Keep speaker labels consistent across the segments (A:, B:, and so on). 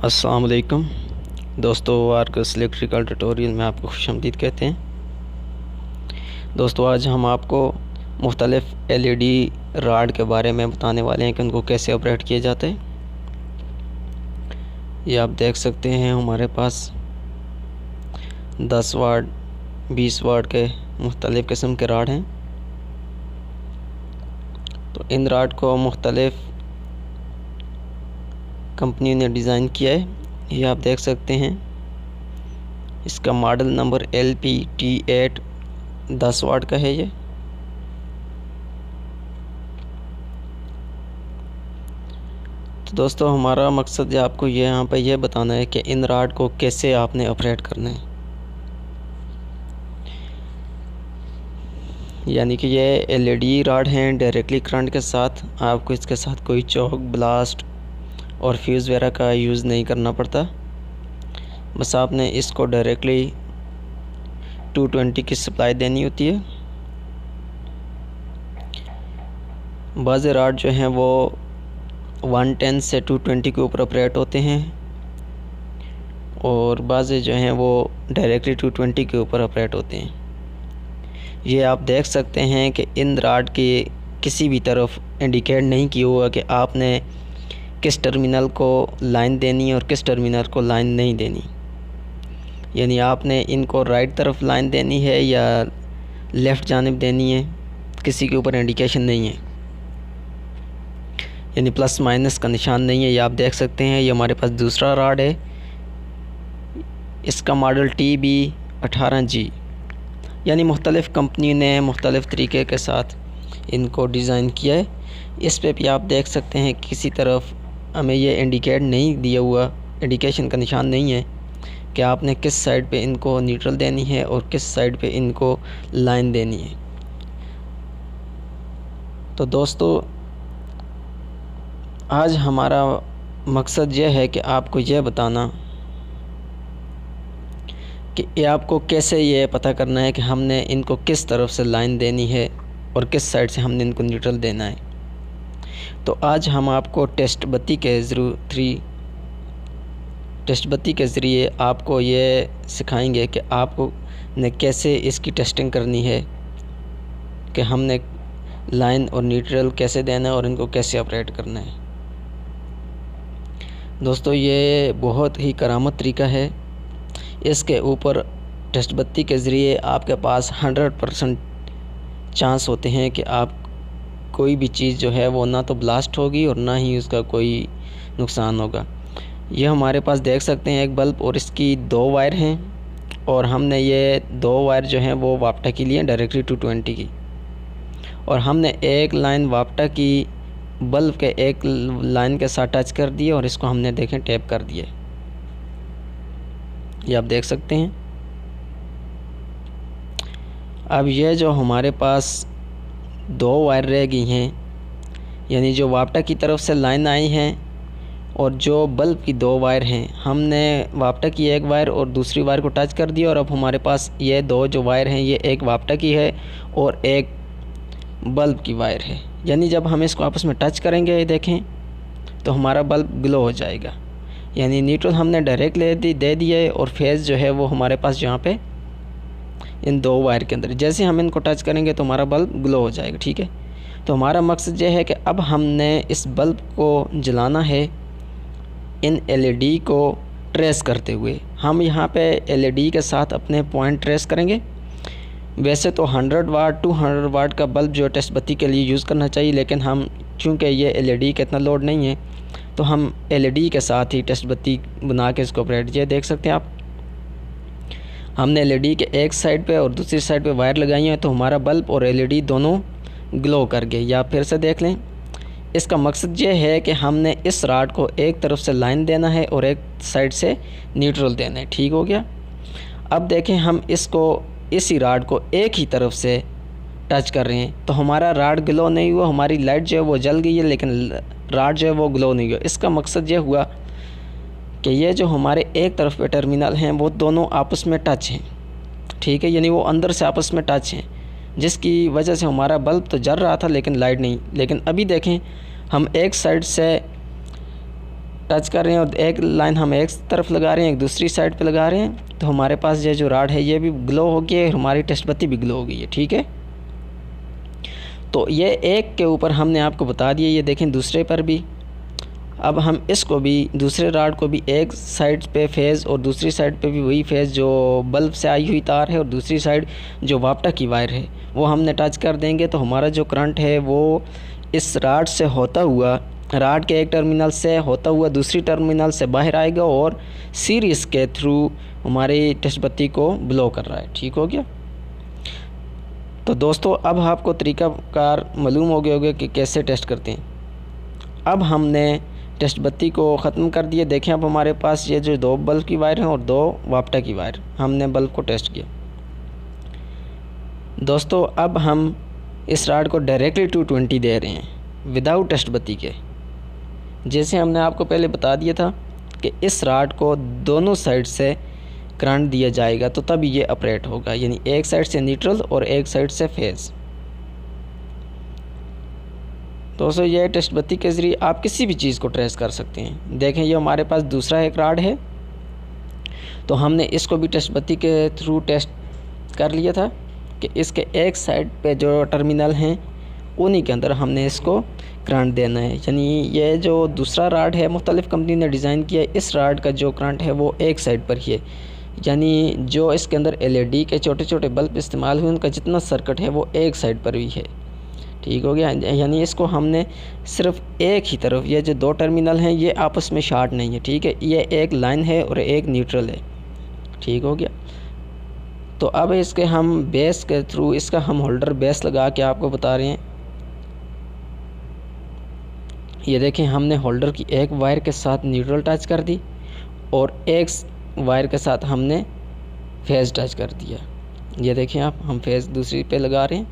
A: अस्सलाम वालेकुम दोस्तों, आर्कस इलेक्ट्रिकल ट्यूटोरियल में आपको खुशामदीद कहते हैं। दोस्तों, आज हम आपको मुख्तलिफ़ एलईडी राड के बारे में बताने वाले हैं कि उनको कैसे ऑपरेट किया जाता है। ये आप देख सकते हैं हमारे पास 10 वाट 20 वाट के मुख्तलिफ़ किस्म के राड हैं। तो इन राड को मुख्तलिफ़ कंपनी ने डिज़ाइन किया है। ये आप देख सकते हैं, इसका मॉडल नंबर LPT8 10 वाट का है। ये तो दोस्तों, हमारा मकसद आपको यहाँ पे यह बताना है कि इन राड को कैसे आपने ऑपरेट करना है। यानी कि ये LED राड हैं डायरेक्टली करंट के साथ। आपको इसके साथ कोई चौक, ब्लास्ट और फ्यूज़ वगैरह का यूज़ नहीं करना पड़ता। बस आपने इसको डायरेक्टली 220 की सप्लाई देनी होती है। बाज़ राड जो हैं वो 110 से 220 के ऊपर ऑपरेट होते हैं और बाज़ जो हैं वो डायरेक्टली 220 के ऊपर ऑपरेट होते हैं। ये आप देख सकते हैं कि इन राड के किसी भी तरफ इंडिकेट नहीं किया हुआ कि आपने किस टर्मिनल को लाइन देनी है और किस टर्मिनल को लाइन नहीं देनी। यानी आपने इनको राइट तरफ लाइन देनी है या लेफ़्ट जानिब देनी है, किसी के ऊपर इंडिकेशन नहीं है। यानी प्लस माइनस का निशान नहीं है। ये आप देख सकते हैं, ये हमारे पास दूसरा राड है। इसका मॉडल TB18G। यानी मुख्तलिफ़ कंपनी ने मुख्तलिफ़ तरीके के साथ इनको डिज़ाइन किया है। इस पे भी आप देख सकते हैं किसी तरफ हमें ये इंडिकेट नहीं दिया हुआ, इंडिकेशन का निशान नहीं है कि आपने किस साइड पे इनको न्यूट्रल देनी है और किस साइड पे इनको लाइन देनी है। तो दोस्तों, आज हमारा मकसद यह है कि आपको यह बताना कि ये आपको कैसे ये पता करना है कि हमने इनको किस तरफ से लाइन देनी है और किस साइड से हमने इनको न्यूट्रल देना है। तो आज हम आपको टेस्ट बत्ती के ज़रिए आपको ये सिखाएंगे कि आपको ने कैसे इसकी टेस्टिंग करनी है कि हमने लाइन और न्यूट्रल कैसे देना है और इनको कैसे ऑपरेट करना है। दोस्तों, ये बहुत ही करामत तरीका है। इसके ऊपर टेस्ट बत्ती के ज़रिए आपके पास 100% चांस होते हैं कि आप कोई भी चीज़ जो है वो ना तो ब्लास्ट होगी और ना ही उसका कोई नुकसान होगा। ये हमारे पास देख सकते हैं एक बल्ब और इसकी 2 वायर हैं और हमने ये 2 वायर जो हैं वो वापटा की लिए डायरेक्टली 220 की, और हमने एक लाइन वापटा की बल्ब के एक लाइन के साथ टच कर दिए और इसको हमने देखें टैप कर दिए। ये आप देख सकते हैं। अब ये जो हमारे पास 2 वायर रह गई हैं, यानी जो वापटा की तरफ से लाइन आई हैं और जो बल्ब की 2 वायर हैं, हमने वापटा की एक वायर और दूसरी वायर को टच कर दिया और अब हमारे पास ये 2 जो वायर हैं, ये एक वापटा की है और एक बल्ब की वायर है। यानी जब हम इसको आपस में टच करेंगे, ये देखें, तो हमारा बल्ब ग्लो हो जाएगा। यानी न्यूट्रल हमने डायरेक्ट दे दिया है और फेज़ जो है वो हमारे पास यहाँ पे इन 2 वायर के अंदर, जैसे हम इनको टच करेंगे तो हमारा बल्ब ग्लो हो जाएगा। ठीक है। तो हमारा मकसद ये है कि अब हमने इस बल्ब को जलाना है इन LED को ट्रेस करते हुए। हम यहाँ पे LED के साथ अपने पॉइंट ट्रेस करेंगे। वैसे तो 100 वाट 200 वाट का बल्ब जो टेस्ट बत्ती के लिए यूज़ करना चाहिए, लेकिन हम चूँकि ये LED का इतना लोड नहीं है तो हम LED के साथ ही टेस्ट बत्ती बना के इसको ऑपरेट। ये देख सकते हैं आप, हमने LED के एक साइड पे और दूसरी साइड पे वायर लगाई है, तो हमारा बल्ब और LED दोनों ग्लो कर गए। या फिर से देख लें, इसका मकसद ये है कि हमने इस राड को एक तरफ से लाइन देना है और एक साइड से न्यूट्रल देना है। ठीक हो गया। अब देखें, हम इसी राड को एक ही तरफ से टच कर रहे हैं तो हमारा राड ग्लो नहीं हुआ, हमारी लाइट जो है वो जल गई है लेकिन राड जो है वो ग्लो नहीं हुआ। इसका मकसद ये हुआ कि ये जो हमारे एक तरफ पे टर्मिनल हैं वो दोनों आपस में टच हैं। ठीक है। यानी वो अंदर से आपस में टच हैं, जिसकी वजह से हमारा बल्ब तो जल रहा था लेकिन लाइट नहीं। लेकिन अभी देखें, हम एक साइड से टच कर रहे हैं और एक लाइन हम एक तरफ लगा रहे हैं, एक दूसरी साइड पे लगा रहे हैं, तो हमारे पास ये जो राड है ये भी ग्लो हो गई है, हमारी टेस्ट बत्ती भी ग्लो हो गई है। ठीक है, तो ये एक के ऊपर हमने आपको बता दिया, ये देखें दूसरे पर भी। अब हम इसको भी, दूसरे राड को भी एक साइड पे फेज़ और दूसरी साइड पे भी वही फेज़ जो बल्ब से आई हुई तार है और दूसरी साइड जो वापटा की वायर है वो हमने टच कर देंगे, तो हमारा जो करंट है वो इस राड से होता हुआ, राड के एक टर्मिनल से होता हुआ दूसरी टर्मिनल से बाहर आएगा और सीरीज़ के थ्रू हमारी टेस्ट बत्ती को ब्लो कर रहा है। ठीक हो गया। तो दोस्तों अब आपको तरीक़ाकार मालूम हो गया होगा कि कैसे टेस्ट करते हैं। अब हमने टेस्ट बत्ती को ख़त्म कर दिया। देखें अब हमारे पास ये जो 2 बल्ब की वायर हैं और 2 वापटा की वायर, हमने बल्ब को टेस्ट किया। दोस्तों अब हम इस राड को डायरेक्टली 220 दे रहे हैं विदाउट टेस्ट बत्ती के। जैसे हमने आपको पहले बता दिया था कि इस राड को दोनों साइड से करंट दिया जाएगा तो तब ये ऑपरेट होगा, यानी एक साइड से न्यूट्रल और एक साइड से फेज़। दोस्तों ये टेस्ट बत्ती के ज़रिए आप किसी भी चीज़ को ट्रेस कर सकते हैं। देखें ये हमारे पास दूसरा एक राड है, तो हमने इसको भी टेस्ट बत्ती के थ्रू टेस्ट कर लिया था कि इसके एक साइड पे जो टर्मिनल हैं उन्हीं के अंदर हमने इसको करंट देना है। यानी ये जो दूसरा राड है मुख्तलिफ़ कंपनी ने डिज़ाइन किया है, इस राड का जो करंट है वो एक साइड पर ही है, यानी जो इसके अंदर LED के छोटे छोटे बल्ब इस्तेमाल हुए उनका जितना सर्किट है वो एक साइड पर ही है। ठीक हो गया, यानी इसको हमने सिर्फ एक ही तरफ, ये जो 2 टर्मिनल हैं ये आपस में शार्ट नहीं है। ठीक है, ये एक लाइन है और एक न्यूट्रल है। ठीक हो गया। तो अब इसके हम बेस के थ्रू, इसका हम होल्डर बेस लगा के आपको बता रहे हैं। ये देखें हमने होल्डर की एक वायर के साथ न्यूट्रल टच कर दी और एक वायर के साथ हमने फेज़ टच कर दिया। ये देखें आप, हम फेज़ दूसरी पे लगा रहे हैं,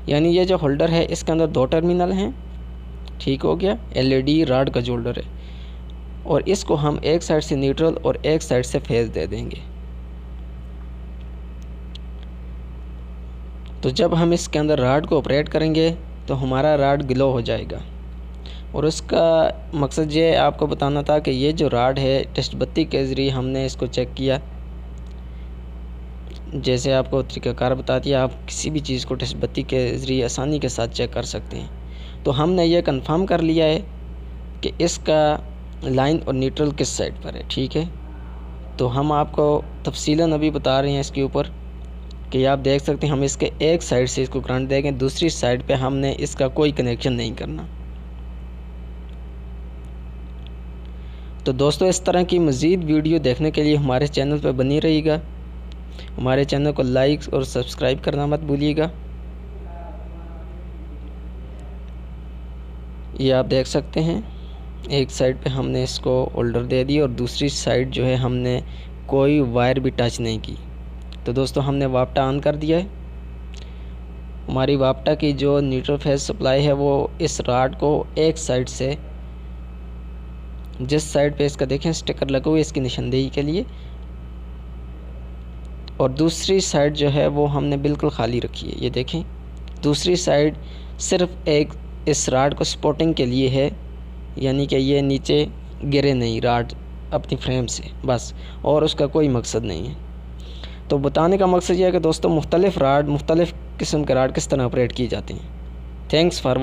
A: यानी ये जो होल्डर है इसके अंदर 2 टर्मिनल हैं। ठीक हो गया, LED राड का जो होल्डर है, और इसको हम एक साइड से न्यूट्रल और एक साइड से फेज़ दे देंगे। तो जब हम इसके अंदर राड को ऑपरेट करेंगे तो हमारा राड ग्लो हो जाएगा। और उसका मकसद ये आपको बताना था कि ये जो राड है टेस्ट बत्ती के ज़रिए हमने इसको चेक किया। जैसे आपको तरीक़ाकार बता दिया, आप किसी भी चीज़ को टेस्ट बत्ती के ज़रिए आसानी के साथ चेक कर सकते हैं। तो हमने ये कंफर्म कर लिया है कि इसका लाइन और न्यूट्रल किस साइड पर है। ठीक है, तो हम आपको तफसीलन अभी बता रहे हैं इसके ऊपर कि आप देख सकते हैं हम इसके एक साइड से इसको करंट देंगे, दूसरी साइड पे हमने इसका कोई कनेक्शन नहीं करना। तो दोस्तों इस तरह की मज़ीद वीडियो देखने के लिए हमारे चैनल पर बनी रहिएगा। हमारे चैनल को लाइक और सब्सक्राइब करना मत भूलिएगा। ये आप देख सकते हैं एक साइड पे हमने इसको होल्डर दे दी और दूसरी साइड जो है हमने कोई वायर भी टच नहीं की। तो दोस्तों हमने वापटा ऑन कर दिया है। हमारी वापटा की जो न्यूट्रल फेज सप्लाई है वो इस राड को एक साइड से, जिस साइड पे इसका देखें स्टिकर लगा हुआ है इसकी निशानदेही के लिए, और दूसरी साइड जो है वो हमने बिल्कुल खाली रखी है। ये देखें दूसरी साइड सिर्फ एक इस राड को सपोर्टिंग के लिए है, यानी कि ये नीचे गिरे नहीं राड अपनी फ्रेम से, बस, और उसका कोई मकसद नहीं है। तो बताने का मकसद ये है कि दोस्तों मुख्तलिफ़ राड, मुख्तलिफ़ किस्म के राड किस तरह ऑपरेट किए जाते हैं। Thanks for